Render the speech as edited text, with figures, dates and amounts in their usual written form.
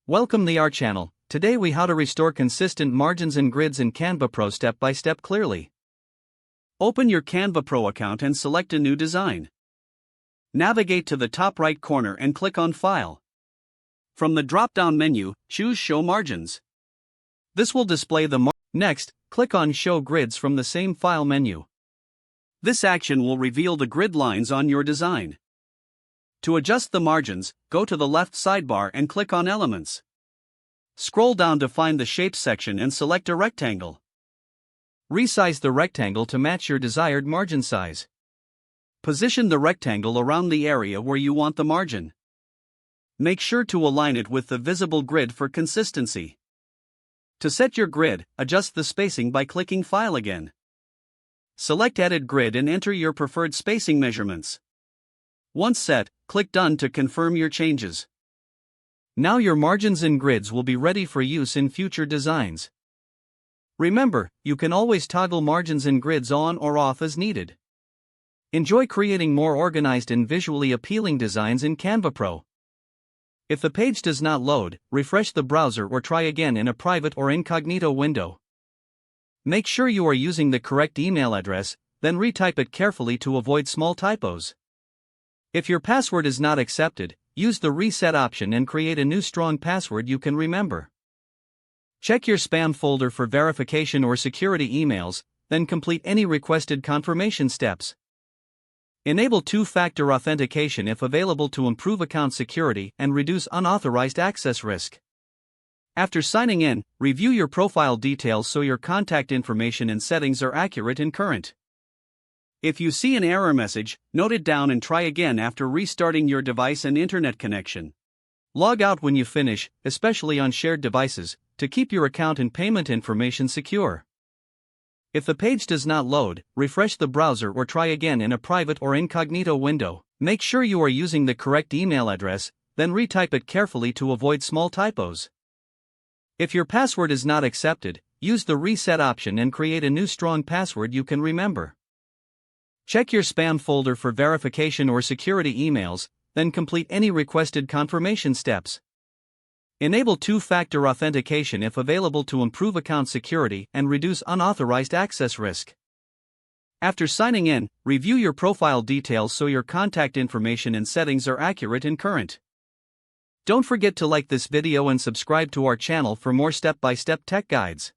Welcome to our channel. Today we how to restore consistent margins and grids in Canva Pro step by step clearly. Open your Canva Pro account and select a new design. Navigate to the top right corner and click on File. From the drop-down menu, choose Show Margins. This will display the Next, click on Show Grids from the same file menu. This action will reveal the grid lines on your design. To adjust the margins, go to the left sidebar and click on Elements. Scroll down to find the Shapes section and select a rectangle. Resize the rectangle to match your desired margin size. Position the rectangle around the area where you want the margin. Make sure to align it with the visible grid for consistency. To set your grid, adjust the spacing by clicking File again. Select Edit Grid and enter your preferred spacing measurements. Once set, click Done to confirm your changes. Now your margins and grids will be ready for use in future designs. Remember, you can always toggle margins and grids on or off as needed. Enjoy creating more organized and visually appealing designs in Canva Pro. If the page does not load, refresh the browser or try again in a private or incognito window. Make sure you are using the correct email address, then retype it carefully to avoid small typos. If your password is not accepted, use the reset option and create a new strong password you can remember. Check your spam folder for verification or security emails, then complete any requested confirmation steps. Enable two-factor authentication if available to improve account security and reduce unauthorized access risk. After signing in, review your profile details so your contact information and settings are accurate and current. If you see an error message, note it down and try again after restarting your device and internet connection. Log out when you finish, especially on shared devices, to keep your account and payment information secure. If the page does not load, refresh the browser or try again in a private or incognito window. Make sure you are using the correct email address, then retype it carefully to avoid small typos. If your password is not accepted, use the reset option and create a new strong password you can remember. Check your spam folder for verification or security emails, then complete any requested confirmation steps. Enable two-factor authentication if available to improve account security and reduce unauthorized access risk. After signing in, review your profile details so your contact information and settings are accurate and current. Don't forget to like this video and subscribe to our channel for more step-by-step tech guides.